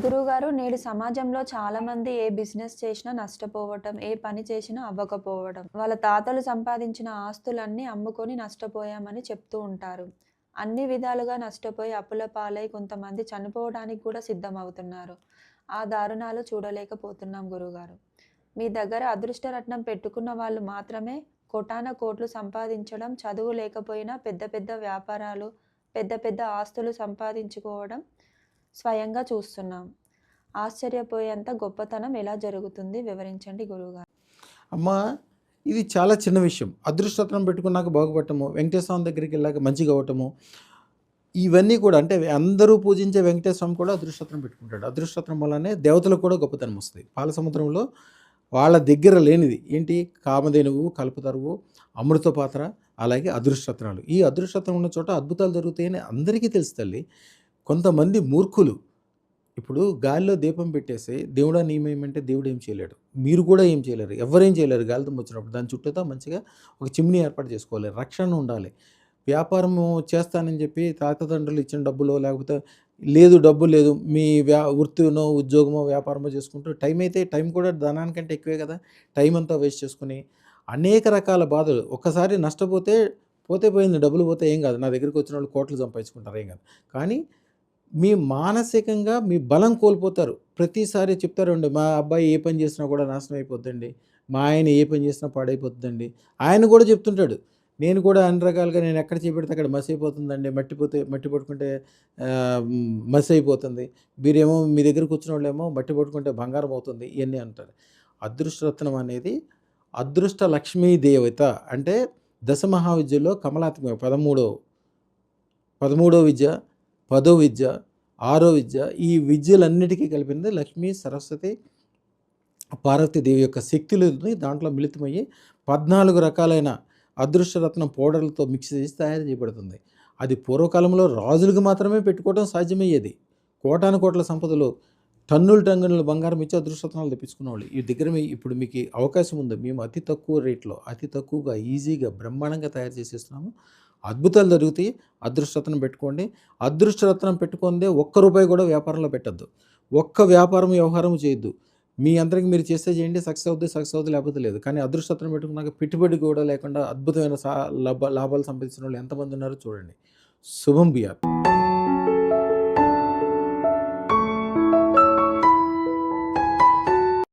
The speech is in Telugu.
గురువుగారు, నేడు సమాజంలో చాలామంది ఏ బిజినెస్ చేసినా నష్టపోవటం, ఏ పని చేసినా అవ్వకపోవడం. వాళ్ళ తాతలు సంపాదించిన ఆస్తులన్నీ అమ్ముకొని నష్టపోయామని చెప్తూ ఉంటారు. అన్ని విధాలుగా నష్టపోయి అప్పుల పాలై కొంతమంది చనిపోవడానికి కూడా సిద్ధమవుతున్నారు. ఆ దారుణాలు చూడలేకపోతున్నాం గురువుగారు. మీ దగ్గర అదృష్టరత్నం పెట్టుకున్న వాళ్ళు మాత్రమే కోటాన కోట్లు సంపాదించడం, చదువు లేకపోయినా పెద్ద పెద్ద వ్యాపారాలు, పెద్ద పెద్ద ఆస్తులు సంపాదించుకోవడం స్వయంగా చూస్తున్నాం. ఆశ్చర్యపోయేంత గొప్పతనం ఎలా జరుగుతుంది వివరించండి గురువుగారు. అమ్మా, ఇది చాలా చిన్న విషయం. అదృష్టరత్నం పెట్టుకున్నాక బాగుపడటము, వెంకటేశ్వర స్వామి దగ్గరికి వెళ్ళాక మంచిగా అవ్వటము, ఇవన్నీ కూడా అంటే అందరూ పూజించే వెంకటేశ్వర స్వామి కూడా అదృష్టరత్నం పెట్టుకుంటాడు. అదృష్టరత్నం వల్లనే దేవతలకు కూడా గొప్పతనం వస్తుంది. పాలసముద్రంలో వాళ్ళ దగ్గర లేనిది ఏంటి? కామధేనువు, కల్పతరువు, అమృత పాత్ర, అలాగే అదృష్టరత్నాలు. ఈ అదృష్టరత్నం ఉన్న చోట అద్భుతాలు జరుగుతాయని అందరికీ తెలుసు తల్లి. కొంతమంది మూర్ఖులు ఇప్పుడు గాలిలో దీపం పెట్టేసి దేవుడా నీమేమంటే దేవుడు ఏం చేయలేడు. మీరు కూడా ఏం చేయలేరు. ఎవరేం చేయలేరు. గాలిదుం వచ్చినప్పుడు దాని చుట్టూతా మంచిగా ఒక చిమ్నీ ఏర్పాటు చేసుకోవాలి. రక్షణ ఉండాలి. వ్యాపారము చేస్తానని చెప్పి తాతతండ్రులు ఇచ్చిన డబ్బులో లేకపోతే లేదు డబ్బు లేదు మీ వృత్తినో ఉద్యోగమో వ్యాపారమో చేసుకుంటూ టైం కూడా ధనానికంటే ఎక్కువే కదా. టైం అంతా వేస్ట్ చేసుకుని అనేక రకాల బాధలు. ఒక్కసారి నష్టపోతే పోయింది, డబ్బులు పోతే ఏం కాదు. నా దగ్గరికి వచ్చిన వాళ్ళు కోట్లు సంపాదించుకుంటారు, ఏం కాదు. కానీ మీ మానసికంగా మీ బలం కోల్పోతారు. ప్రతిసారి చెప్తారండి, మా అబ్బాయి ఏ పని చేసినా కూడా నాశనం అయిపోద్దండి, మా ఆయన ఏ పని చేసినా పాడైపోతుందండి. ఆయన కూడా చెప్తుంటాడు, నేను కూడా అన్ని రకాలుగా నేను ఎక్కడ చేపెడితే అక్కడ మసి అయిపోతుందండి, మట్టి పట్టుకుంటే మసి అయిపోతుంది, మీరేమో మీ దగ్గరకు వచ్చిన వాళ్ళేమో మట్టి పట్టుకుంటే బంగారం అవుతుంది, ఇవన్నీ అంటారు. అదృష్టరత్నం అనేది అదృష్ట లక్ష్మీ దేవత అంటే దశ మహావిద్యలో కమలాత్మ 13వ విద్య, 10వ విద్య, 6వ విద్య, ఈ విద్యలన్నిటికీ కలిపింది లక్ష్మీ సరస్వతి పార్వతీదేవి యొక్క శక్తులని దాంట్లో మిళితమయ్యి 14 రకాలైన అదృష్టరత్నం పౌడర్లతో మిక్స్ చేసి తయారు చేయబడుతుంది. అది పూర్వకాలంలో రాజులకు మాత్రమే పెట్టుకోవడం సాధ్యమయ్యేది. కోటాను కోట్ల సంపదలు, టన్నుల బంగారం ఇచ్చి అదృష్టరత్నాలు తెప్పించుకునేవాళ్ళు. ఈ దగ్గర ఇప్పుడు మీకు అవకాశం ఉంది. మేము అతి తక్కువ రేట్లో అతి తక్కువగా ఈజీగా బ్రహ్మాండంగా తయారు చేసేస్తున్నాము. అద్భుతాలు జరుగుతాయి. అదృష్టరత్నం పెట్టుకోండి. అదృష్టరత్నం పెట్టుకుందే ఒక్క రూపాయి కూడా వ్యాపారంలో పెట్టద్దు. ఒక్క వ్యవహారం చేయొద్దు. మీ అందరికి మీరు చేస్తే చేయండి, సక్సెస్ అవుద్ది లేకపోతే లేదు. కానీ అదృష్టరత్నం పెట్టుకున్నాక పెట్టుబడి కూడా లేకుండా అద్భుతమైన లాభాలు సంపాదించిన వాళ్ళు ఎంతమంది ఉన్నారో చూడండి. శుభం బియార్.